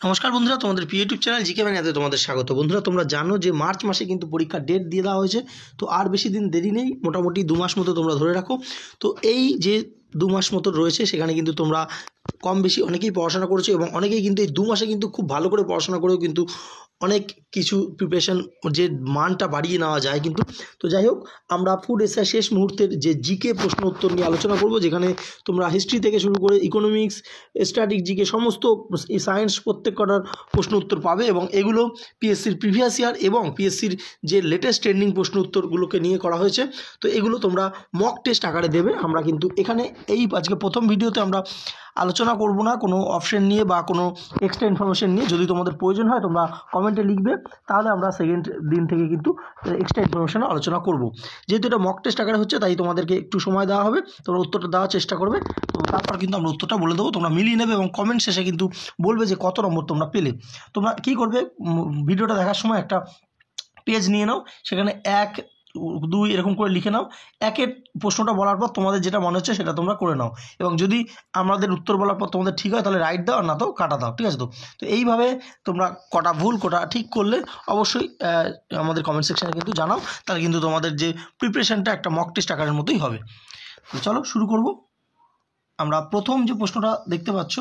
নমস্কার বন্ধুরা, তোমাদের প্রিয় ইউটিউব চ্যানেল জিকে ম্যানিয়াতে তোমাদের স্বাগত। বন্ধুরা, তোমরা জানো যে মার্চ মাসে কিন্তু পরীক্ষার ডেট দিয়ে দেওয়া হয়েছে। তো আর বেশি দিন দেরি নেই, মোটামুটি 2 মাস মতো তোমরা ধরে রাখো। তো এই যে 2 মাস মতো রয়েছে, সেখানে কিন্তু তোমরা কম বেশি অনেকেই পড়াশোনা করেছো এবং অনেকেই কিন্তু এই 2 মাসে কিন্তু খুব ভালো করে পড়াশোনা করেও কিন্তু অনেক কিছু প্রিপারেশন যে মানটা বাড়িয়ে নেওয়া যায় কিন্তু। তো যাই হোক, আমরা ফুড এসআই শেষ মুহূর্তের যে জিকে প্রশ্ন উত্তর নিয়ে আলোচনা করব, যেখানে তোমরা হিস্ট্রি থেকে শুরু করে ইকোনমিক্স, স্ট্যাটিক, জিকে সমস্ত সায়েন্স প্রত্যেক কটার প্রশ্ন উত্তর পাবে এবং এগুলো পিএসসির প্রিভিয়াস ইয়ার এবং পিএসসির যে লেটেস্ট ট্রেন্ডিং প্রশ্ন উত্তরগুলোকে নিয়ে করা হয়েছে। তো এগুলো তোমরা মক টেস্ট আকারে দেবে। আমরা কিন্তু এখানে আজকে প্রথম ভিডিওতে আমরা আলোচনা করব না কোনো অপশন নিয়ে বা কোনো এক্সট্রা ইনফরমেশন নিয়ে। যদি তোমাদের প্রয়োজন হয় তোমরা কমেন্টে লিখবে, তাহলে আমরা সেকেন্ড দিন থেকে কিন্তু এক্সট্রা ইনফরমেশন আলোচনা করব। যেহেতু এটা মক টেস্ট আকারে হচ্ছে, তাই তোমাদেরকে একটু সময় দেওয়া হবে, তোমরা উত্তরটা দেওয়ার চেষ্টা করবে। তো তারপর কিন্তু আমরা উত্তরটা বলে দেবো, তোমরা মিলিয়ে নেবে এবং কমেন্ট শেষে কিন্তু বলবে যে কত নম্বর তোমরা পেলে। তোমরা কী করবে, ভিডিওটা দেখার সময় একটা পেজ নিয়ে নাও, সেখানে 1, 2 এরকম করে লিখে নাও। একের প্রশ্নটা বলার পর তোমাদের যেটা মনে হচ্ছে সেটা তোমরা করে নাও এবং যদি আমাদের উত্তর বলার পর তোমাদের ঠিক হয় তাহলে রাইট দাও, আর না তো কাটা দাও। ঠিক আছে? তো এইভাবে তোমরা কটা ভুল কটা ঠিক করলে অবশ্যই আমাদের কমেন্ট সেকশানে কিন্তু জানাও, তাহলে কিন্তু তোমাদের যে প্রিপারেশনটা একটা মক টেস্ট আকারের মতোই হবে। তো চলো শুরু করব। আমরা প্রথম যে প্রশ্নটা দেখতে পাচ্ছ,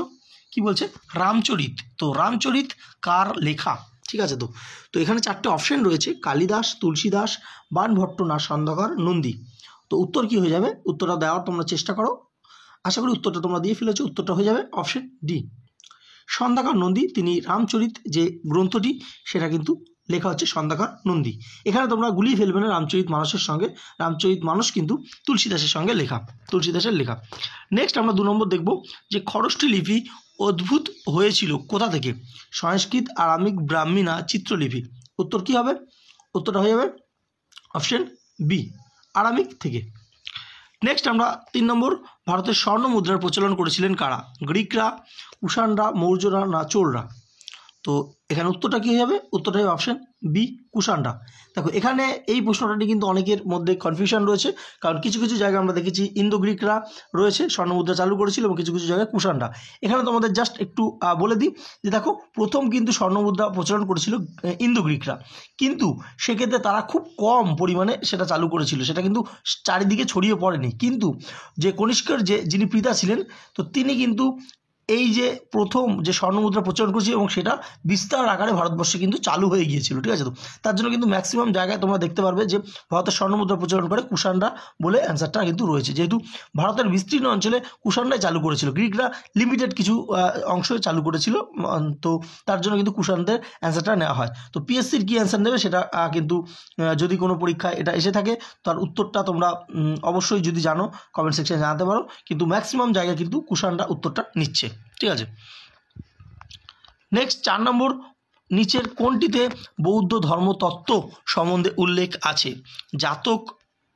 কি বলছে, রামচরিত। তো রামচরিত কার লেখা? ঠিক আছে, তো এখানে 4টে অপশন রয়েছে: কালিদাস, তুলসীদাস, বাণভট্ট, না সন্ধ্যাকর, নন্দী। তো উত্তর কি হয়ে যাবে? উত্তরটা দেওয়ার তোমরা চেষ্টা করো। আশা করি উত্তরটা তোমরা দিয়ে ফেলেছো। উত্তরটা হয়ে যাবে অপশন ডি, সন্ধ্যাকর নন্দী। তিনি রামচরিত যে গ্রন্থটি সেটা কিন্তু লেখা হচ্ছে সন্ধ্যাকর নন্দী। এখানে তোমরা গুলিয়ে ফেলবে না রামচরিত মানসের সঙ্গে। রামচরিত মানস কিন্তু তুলসীদাসের সঙ্গে লেখা, তুলসীদাসের লেখা। নেক্সট আমরা 2 নম্বর দেখব যে খরষ্টি লিপি উদ্ভূত হয়েছিল কোথা থেকে? সংস্কৃত, আরামিক, ব্রাহ্মী, না চিত্রলিপি। উত্তর কি হবে? উত্তরটা হয়ে যাবে অপশন বি, আরামিক থেকে। নেক্সট আমরা 3 নম্বর, ভারতের স্বর্ণ মুদ্রার প্রচলন করেছিলেন কারা? গ্রিকরা, কুষাণরা, মৌর্যরা, না চোলরা। তো এখানে উত্তরটা কী হয়ে যাবে? উত্তরটা হবে অপশন বি, কুষাণরা। দেখো, এখানে এই প্রশ্নটাটি কিন্তু অনেকের মধ্যে কনফিউশন রয়েছে, কারণ কিছু কিছু জায়গায় আমরা দেখেছি ইন্দো গ্রিকরা রয়েছে, স্বর্ণমুদ্রা চালু করেছিল, এবং কিছু কিছু জায়গায় কুষাণরা। এখানে তোমাদের জাস্ট একটু বলে দিই যে দেখো, প্রথম কিন্তু স্বর্ণমুদ্রা প্রচলন করেছিল ইন্দো গ্রিকরা, কিন্তু সেক্ষেত্রে তারা খুব কম পরিমাণে সেটা চালু করেছিল, সেটা কিন্তু চারিদিকে ছড়িয়ে পড়েনি। কিন্তু যে কনিষ্কের যিনি পিতা ছিলেন, তো তিনি কিন্তু এই যে প্রথম যে স্বর্ণমুদ্রা প্রচলন করেছিল এবং সেটা বিস্তার আকারে ভারতবর্ষে কিন্তু চালু হয়ে গিয়েছিল। ঠিক আছে? তো তার জন্য কিন্তু ম্যাক্সিমাম জায়গায় তোমরা দেখতে পারবে যে ভারতের স্বর্ণমুদ্রা প্রচলন করে কুষাণরা বলে অ্যান্সারটা কিন্তু রয়েছে, যেহেতু ভারতের বিস্তীর্ণ অঞ্চলে কুষাণরাই চালু করেছিল, গ্রিকরা লিমিটেড কিছু অংশে চালু করেছিল। তো তার জন্য কিন্তু কুষাণদের অ্যান্সারটা নেওয়া হয়। তো পিএসসির কী অ্যান্সার নেবে সেটা কিন্তু যদি কোনো পরীক্ষায় এটা এসে থাকে, তার উত্তরটা তোমরা অবশ্যই যদি জানো কমেন্ট সেকশনে জানাতে পারো, কিন্তু ম্যাক্সিমাম জায়গায় কিন্তু কুষাণরা উত্তরটা নিচ্ছে। ঠিক আছে? নেক্সট 4 নম্বর, নিচের কোনটিতে বৌদ্ধ ধর্মতত্ত্ব সম্বন্ধে উল্লেখ আছে? জাতক,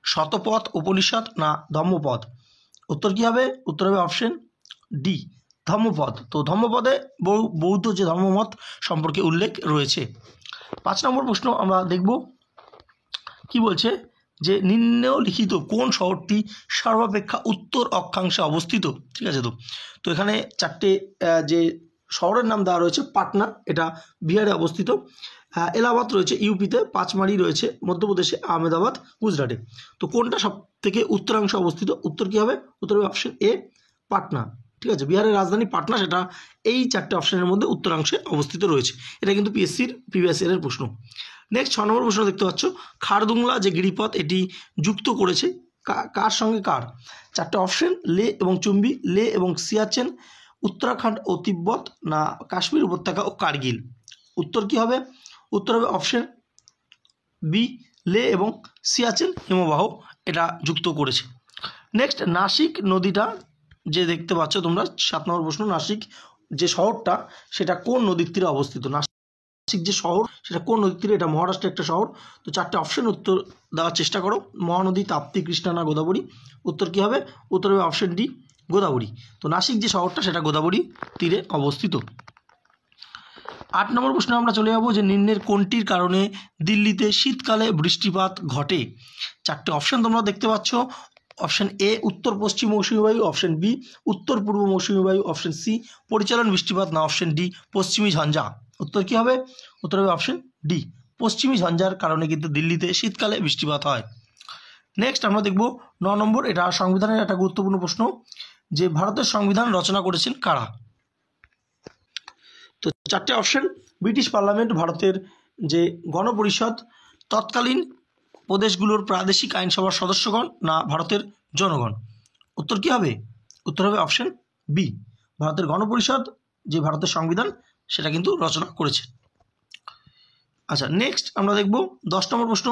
শতপথ, উপনিষদ, না ধম্মপদ। উত্তর কী হবে? উত্তর হবে অপশন ডি, ধম্মপদ। তো ধম্মপদে বৌদ্ধ যে ধর্মমত সম্পর্কে উল্লেখ রয়েছে। 5 নম্বর প্রশ্ন আমরা দেখব, কি বলছে যে নিম্নলিখিত কোন শহরটি সর্বাপেক্ষা উত্তর অক্ষাংশে অবস্থিত? ঠিক আছে? তো এখানে 4টে যে শহরের নাম দেওয়া রয়েছে: পাটনা, এটা বিহারে অবস্থিত; এলাহাবাদ রয়েছে ইউপিতে; পাঁচমারি রয়েছে মধ্যপ্রদেশে; আহমেদাবাদ গুজরাটে। তো কোনটা সব থেকে উত্তরাংশে অবস্থিত? উত্তর কী হবে? উত্তর হবে অপশন এ, পাটনা। ঠিক আছে? বিহারের রাজধানী পাটনা, সেটা এই 4টে অপশনের মধ্যে উত্তরাংশে অবস্থিত রয়েছে। এটা কিন্তু পিএসসির প্রিভিয়াস ইয়ারের প্রশ্ন। নেক্সট 6 নম্বর প্রশ্ন দেখতে পাচ্ছ, খারদুংলা যে গিরিপথ এটি যুক্ত করেছে কার সঙ্গে কার? 4টে অপশন: লে এবং চুম্বি, লে এবং সিয়াচেন, উত্তরাখণ্ড ও তিব্বত, না কাশ্মীর উপত্যকা ও কার্গিল। উত্তর কী হবে? উত্তর হবে অপশন বি, লে এবং সিয়াচেন হিমবাহ এটা যুক্ত করেছে। নেক্সট, নাসিক নদীটা যে দেখতে পাচ্ছ তোমরা, 7 নম্বর প্রশ্ন, নাসিক যে শহরটা সেটা কোন নদীর তীরে অবস্থিত? নাসিক যে শহর সেটা কোন নদীর তীরে? এটা মহারাষ্ট্রের একটা শহর। তো 4টে অপশন উত্তর দেওয়ার চেষ্টা করো: মহানদী, তাপ্তি, কৃষ্ণা, না গোদাবরী। উত্তর কী হবে? উত্তর হবে অপশন ডি, গোদাবরী। তো নাসিক যে শহরটা সেটা গোদাবরী তীরে অবস্থিত। 8 নম্বর প্রশ্নে আমরা চলে যাব যে নিম্নের কোনটির কারণে দিল্লিতে শীতকালে বৃষ্টিপাত ঘটে? 4টে অপশন তোমরা দেখতে পাচ্ছ: অপশন এ উত্তর পশ্চিম মৌসুমী বায়ু, অপশন বি উত্তর পূর্ব মৌসুমী বায়ু, অপশন সি পরিচালন বৃষ্টিপাত, না অপশন ডি পশ্চিমী ঝঞ্ঝা। উত্তর কী হবে? উত্তর হবে অপশন ডি পশ্চিমী ঝঞ্ঝার কারণে কিন্তু দিল্লিতে শীতকালে বৃষ্টিপাত হয়। নেক্সট আমরা দেখব 9 নম্বর, এটা সংবিধানের একটা গুরুত্বপূর্ণ প্রশ্ন, যে ভারতের সংবিধান রচনা করেছেন কারা? তো 4টে অপশন, ব্রিটিশ পার্লামেন্ট, ভারতের যে গণপরিষদ, তৎকালীন প্রদেশগুলোর প্রাদেশিক আইনসভার সদস্যগণ, না ভারতের জনগণ। উত্তর কী হবে? উত্তর হবে অপশন বি, ভারতের গণপরিষদ যে ভারতের সংবিধান সেটা কিন্তু রচনা করেছে। আচ্ছা, নেক্সট আমরা দেখব 10 নম্বর প্রশ্ন,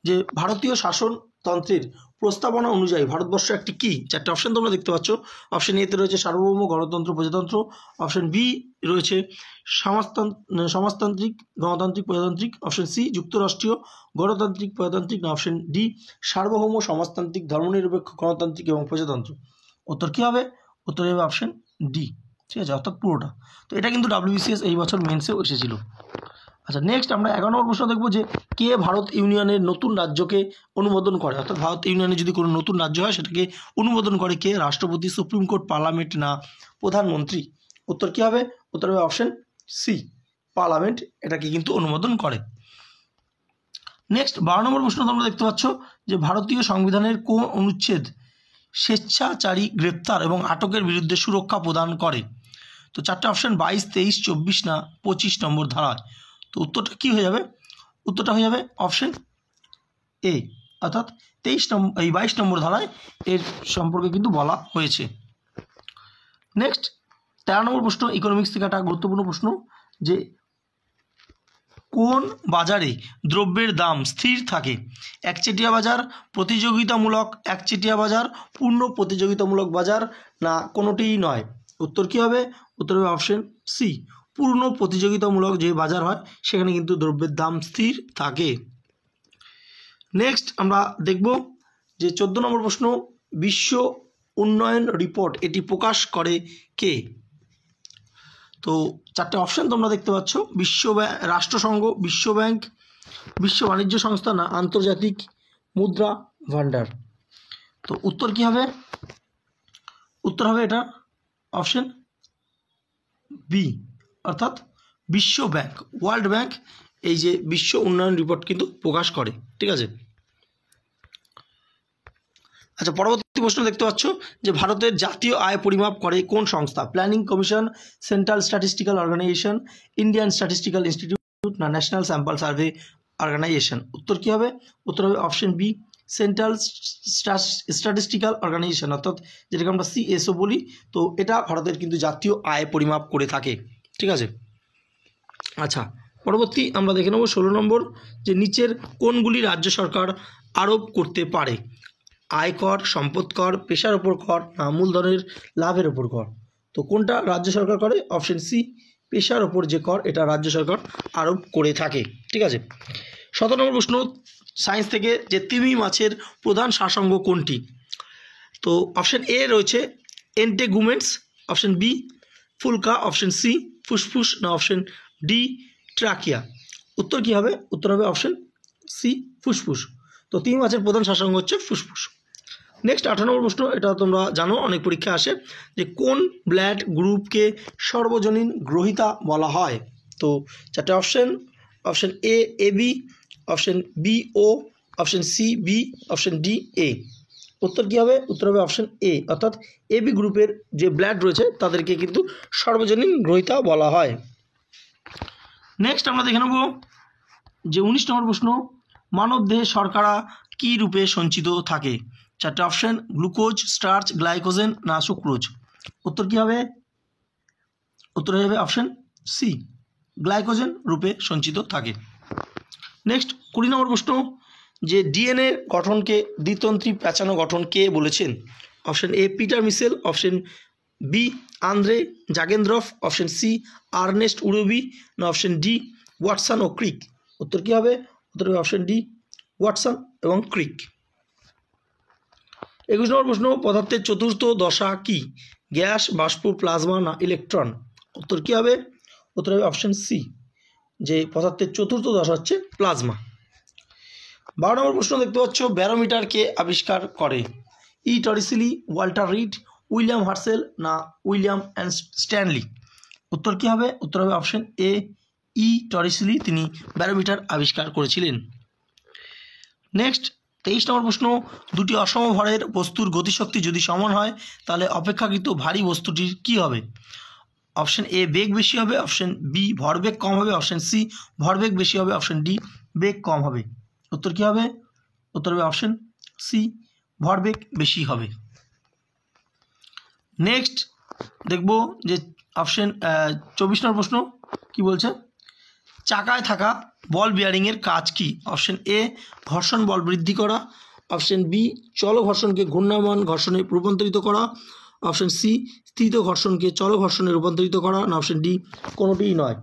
যে ভারতীয় শাসনতন্ত্রের প্রস্তাবনা অনুযায়ী ভারতবর্ষ একটি কি? 4টে অপশন তোমরা দেখতে পাচ্ছ। অপশন এতে রয়েছে সার্বভৌম গণতন্ত্র প্রজাতন্ত্র, অপশন বি রয়েছে সমাজতান্ত্রিক গণতান্ত্রিক প্রজাতান্ত্রিক, অপশন সি যুক্তরাষ্ট্রীয় গণতান্ত্রিক প্রজাতান্ত্রিক, না অপশন ডি সার্বভৌম সমাজতান্ত্রিক ধর্মনিরপেক্ষ গণতান্ত্রিক এবং প্রজাতন্ত্র। উত্তর কী হবে? উত্তর হবে অপশন ডি, ঠিক আছে, অর্থাৎ পুরোটা। তো এটা কিন্তু WBCS এই বছর মেন্সেও এসেছিল। আচ্ছা, নেক্সট আমরা 11 নম্বর প্রশ্ন দেখব, যে কে ভারত ইউনিয়নের নতুন রাজ্যকে অনুমোদন করে? অর্থাৎ ভারত ইউনিয়নে যদি কোনো নতুন রাজ্য হয় সেটাকে অনুমোদন করে কে? রাষ্ট্রপতি, সুপ্রিম কোর্ট, পার্লামেন্ট, না প্রধানমন্ত্রী। উত্তর কী হবে? উত্তর হবে অপশন সি, পার্লামেন্ট এটাকে কিন্তু অনুমোদন করে। নেক্সট 12 নম্বর প্রশ্ন তোমরা দেখতে পাচ্ছ, যে ভারতীয় সংবিধানের কোন অনুচ্ছেদ স্বেচ্ছাচারী গ্রেপ্তার এবং আটকের বিরুদ্ধে সুরক্ষা প্রদান করে? তো 4টে অপশন 22, 23, 24, না 25 নম্বর ধারায়। তো উত্তরটা কী হয়ে যাবে? উত্তরটা হয়ে যাবে অপশন এ, অর্থাৎ 22 নম্বর ধারায় এর সম্পর্কে কিন্তু বলা হয়েছে। নেক্সট 13 নম্বর প্রশ্ন, ইকোনমিক্স থেকে একটা গুরুত্বপূর্ণ প্রশ্ন, যে কোন বাজারে দ্রব্যের দাম স্থির থাকে? একচেটিয়া বাজার, প্রতিযোগিতামূলক একচেটিয়া বাজার, পূর্ণ প্রতিযোগিতামূলক বাজার, না কোনোটিই নয়। উত্তর কী হবে? উত্তর হবে অপশন সি, পূর্ণ প্রতিযোগিতামূলক যে বাজার হয় সেখানে কিন্তু দ্রব্যের দাম স্থির থাকে। নেক্সট আমরা দেখব যে 14 নম্বর প্রশ্ন, বিশ্ব উন্নয়ন রিপোর্ট এটি প্রকাশ করে কে? তো 4টে অপশন তোমরা দেখতে পাচ্ছ, রাষ্ট্রসংঘ, বিশ্ব ব্যাংক, বিশ্ব বাণিজ্য সংস্থা, না আন্তর্জাতিক মুদ্রা ভান্ডার। তো উত্তর কী হবে? উত্তর হবে এটা অপশন বি, অর্থাৎ বিশ্ব ব্যাংক, ওয়ার্ল্ড ব্যাংক এই যে বিশ্ব উন্নয়ন রিপোর্ট কিন্তু প্রকাশ করে, ঠিক আছে। আচ্ছা, পরবর্তী প্রশ্ন দেখতে পাচ্ছ, যে ভারতের জাতীয় আয় পরিমাপ করে কোন সংস্থা? Planning commission, central statistical organisation, Indian statistical institute, না ন্যাশনাল স্যাম্পল সার্ভে অর্গানাইজেশন। উত্তর কী হবে? উত্তর হবে option B, central statistical organisation, অর্থাৎ যেটাকে আমরা CSO বলি। তো এটা ভারতের কিন্তু জাতীয় আয় পরিমাপ করে থাকে, ঠিক আছে। আচ্ছা, পরবর্তী আমরা দেখে নেব 16 নম্বর, যে নিচের কোনগুলি রাজ্য সরকার আরোপ করতে পারে? আয়কর, সম্পদ কর, পেশার ওপর কর, না মূলধনের লাভের ওপর কর। তো কোনটা রাজ্য সরকার করে? অপশন সি, পেশার ওপর যে কর এটা রাজ্য সরকার আরোপ করে থাকে, ঠিক আছে। 17 নম্বর প্রশ্ন সায়েন্স থেকে, যে তিমি মাছের প্রধান শাসাঙ্গ কোনটি? তো অপশন এ রয়েছে এন্টেগুমেন্টস, অপশন বি ফুলকা, অপশন সি ফুসফুস, না অপশন ডি ট্রাকিয়া। উত্তর কী হবে? উত্তর হবে অপশন সি ফুসফুস। তো তিমি মাছের প্রধান শাসাঙ্গ হচ্ছে ফুসফুস। নেক্সট 18 নম্বর প্রশ্ন, এটা তোমরা জানো অনেক পরীক্ষা আসে, যে কোন ব্লাড গ্রুপকে সর্বজনীন গ্রহিতা বলা হয়? তো 4টে option, option A AB, option B O, option C B, option D A. উত্তর কী হবে? উত্তর হবে অপশন এ, অর্থাৎ AB গ্রুপের যে ব্লাড রয়েছে তাদেরকে কিন্তু সর্বজনীন গ্রহিতা বলা হয়। নেক্সট আমরা দেখে নেব যে 19 নম্বর প্রশ্ন, মানবদেহে শর্করা কী রূপে সঞ্চিত থাকে? 4টে অপশন, গ্লুকোজ, স্টার্চ, গ্লাইকোজেন, না সুক্রোজ। উত্তর কী হবে? উত্তর হবে অপশন সি, গ্লাইকোজেন রূপে সঞ্চিত থাকে। নেক্সট 20 নম্বর প্রশ্ন, যে DNA গঠনকে দ্বিতন্ত্রী প্যাঁচানো গঠন কে বলেছেন? Option A Peter Mitchell, option B Andre Jagendorf, option C Ernest Uribe, না অপশন ডি ওয়াটসন ও ক্রিক। উত্তর কী হবে? উত্তর হবে অপশন ডি ওয়াটসন এবং ক্রিক। 21 নম্বর প্রশ্ন, পদার্থের চতুর্থ দশা কি? গ্যাস, বাষ্প, প্লাজমা, না ইলেকট্রন। উত্তর কী হবে? উত্তর হবে অপশন সি, যে পদার্থের চতুর্থ দশা হচ্ছে প্লাজমা। 12 নম্বর প্রশ্ন দেখতে পাচ্ছ, ব্যারোমিটার কে আবিষ্কার করে? E Torricelli, Walter Reed, William Herschel না উইলিয়াম অ্যান্ড স্ট্যানলি? উত্তর কী হবে? উত্তর হবে অপশন এ, ই টরিসেলি, তিনি ব্যারোমিটার আবিষ্কার করেছিলেন। নেক্সট 23 নম্বর প্রশ্ন, দুটি অসমভরের বস্তুর গতিশক্তি যদি সমান হয় তাহলে অপেক্ষাকৃত ভারী বস্তুটির কী হবে? অপশন এ, বেগ বেশি হবে, অপশন বি, ভরবেগ কম হবে, অপশন সি, ভরবেগ বেশি হবে, অপশন ডি, বেগ কম হবে। উত্তর কী হবে? উত্তর হবে অপশন সি, ভরবেগ বেশি হবে। নেক্সট দেখব যে অপশন 24 নম্বর প্রশ্ন কি বলছে, চাকায় থাকা বল বিয়ারিংয়ের কাজ কি? অপশন এ, ঘর্ষণ বল বৃদ্ধি করা, অপশন বি, চল ঘর্ষণকে ঘূর্ণায়মান ঘর্ষণে রূপান্তরিত করা, অপশন সি, স্থিত ঘর্ষণকে চল ঘর্ষণে রূপান্তরিত করা, না অপশন ডি কোনোটিই নয়।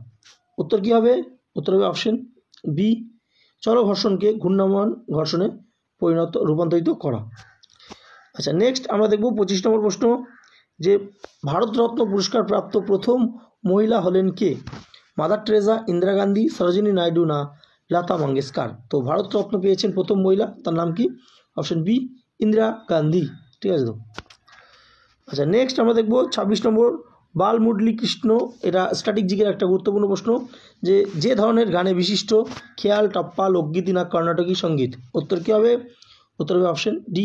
উত্তর কী হবে? উত্তর হবে অপশন বি, চল ঘর্ষণকে ঘূর্ণায়মান ঘর্ষণে রূপান্তরিত করা। আচ্ছা, নেক্সট আমরা দেখব 25 নম্বর প্রশ্ন, যে ভারতরত্ন পুরস্কার প্রাপ্ত প্রথম মহিলা হলেন কে? মাদার টেরেসা, ইন্দিরা গান্ধী, সরোজিনী নাইডু না লতা মঙ্গেশকর? তো ভারতরত্ন পেয়েছেন প্রথম মহিলা, তার নাম কি? Option B, Indira Gandhi. ঠিক আছে তো? আচ্ছা, নেক্সট আমরা দেখব 26 নম্বর, বাল মুরলী কৃষ্ণ, এটা স্ট্যাটিক জিকের একটা গুরুত্বপূর্ণ প্রশ্ন, যে ধরনের গানে বিশিষ্ট খেয়াল, টপ্পা, লোকগীতি না কর্ণাটকী সঙ্গীত? উত্তর কী হবে? উত্তর হবে অপশন ডি,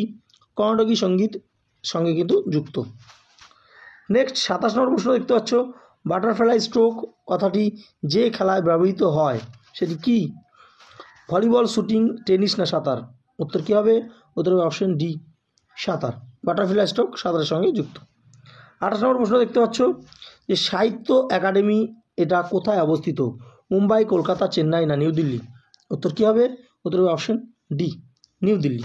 কর্ণাটকী সঙ্গীত সঙ্গে কিন্তু যুক্ত। নেক্সট 27 নম্বর প্রশ্ন দেখতে পাচ্ছ, বাটারফ্লাই স্ট্রোক কথাটি যে খেলায় ব্যবহৃত হয় সেটি কি? ভলিবল, শুটিং, টেনিস না সাঁতার? উত্তর কী হবে? উত্তর হবে অপশন ডি, সাঁতার। বাটারফ্লাই স্ট্রোক সাঁতারের সঙ্গে যুক্ত। 28 নম্বর প্রশ্ন দেখতে পাচ্ছ, যে সাহিত্য একাডেমি এটা কোথায় অবস্থিত? মুম্বাই, কলকাতা, চেন্নাই না নিউ দিল্লি? উত্তর কী হবে? উত্তর হবে অপশন ডি, নিউ দিল্লি।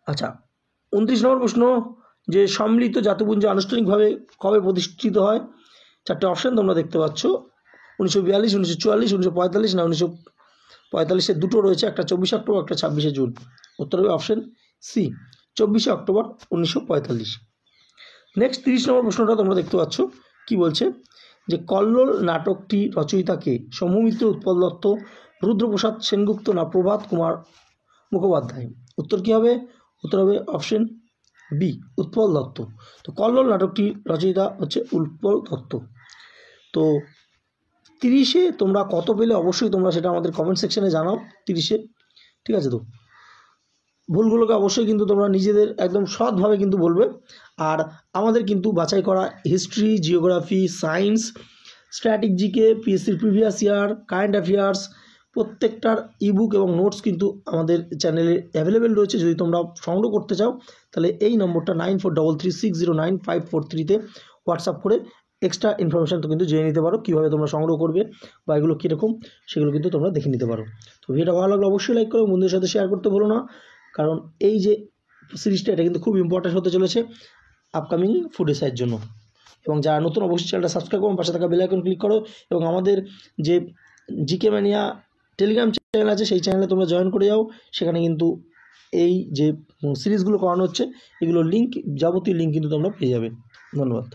আচ্ছা, 29 নম্বর প্রশ্ন, যে সম্মিলিত জাতিপুঞ্জ আনুষ্ঠানিকভাবে কবে প্রতিষ্ঠিত হয়? চারটে অপশান তোমরা দেখতে পাচ্ছ, 1942, 1944, 1945 না 1945, দুটো রয়েছে, একটা 24 অক্টোবর, একটা 26 জুন। উত্তর হবে অপশন সি, 24 অক্টোবর 1945। নেক্সট 30 নম্বর প্রশ্নটা তোমরা দেখতে পাচ্ছ, কি বলছে, যে কল্লোল নাটকটি রচয়িতাকে? সৌম্যমিত্র, উৎপল দত্ত, রুদ্রপ্রসাদ সেনগুপ্ত না প্রভাত কুমার মুখোপাধ্যায়? উত্তর কী হবে? উত্তর হবে অপশন বি, উৎপল দত্ত। তো কল্লোল নাটকটি রচয়িতা হচ্ছে উৎপল দত্ত। তো 30-এ তোমরা কত পেলে অবশ্যই তোমরা সেটা আমাদের কমেন্ট সেকশনে জানাও। 30-এ ঠিক আছে তো? ভুলগুলোকে অবশ্যই কিন্তু তোমরা নিজেদের একদম সৎভাবে কিন্তু বলবে। আর আমাদের কিন্তু বাছাই করা history, geography, science, static GK, পিএসসির প্রিভিয়াস ইয়ার, কারেন্ট অ্যাফেয়ার্স প্রত্যেকটার ইবুক এবং নোটস কিন্তু আমাদের চ্যানেলে অ্যাভেলেবেল রয়েছে। যদি তোমরা সংগ্রহ করতে চাও তাহলে এই নম্বরটা 9433609543-তে হোয়াটসঅ্যাপ করে এক্সট্রা ইনফরমেশান তো কিন্তু জেনে নিতে পারো, কীভাবে তোমরা সংগ্রহ করবে বা এগুলো কীরকম সেগুলো কিন্তু তোমরা দেখে নিতে পারো। তো ভিডিওটা ভালো লাগলে অবশ্যই লাইক করো, বন্ধুদের সাথে শেয়ার করতে ভুলো না, কারণ এই যে সিরিজটা এটা কিন্তু খুব ইম্পর্টেন্ট হতে চলেছে আপকামিং ফুড এসআইয়ের জন্য। এবং যারা নতুন অবশ্যই চ্যানেলটা সাবস্ক্রাইব করো, পাশে থাকা বেল আইকন ক্লিক করো, এবং আমাদের যে জিকে ম্যানিয়া টেলিগ্রাম চ্যানেল আছে সেই চ্যানেলে তোমরা জয়েন করে যাও। সেখানে কিন্তু এই যে সিরিজগুলো করানো হচ্ছে এগুলোর লিঙ্ক, যাবতীয় লিঙ্ক কিন্তু তোমরা পেয়ে যাবে। ধন্যবাদ।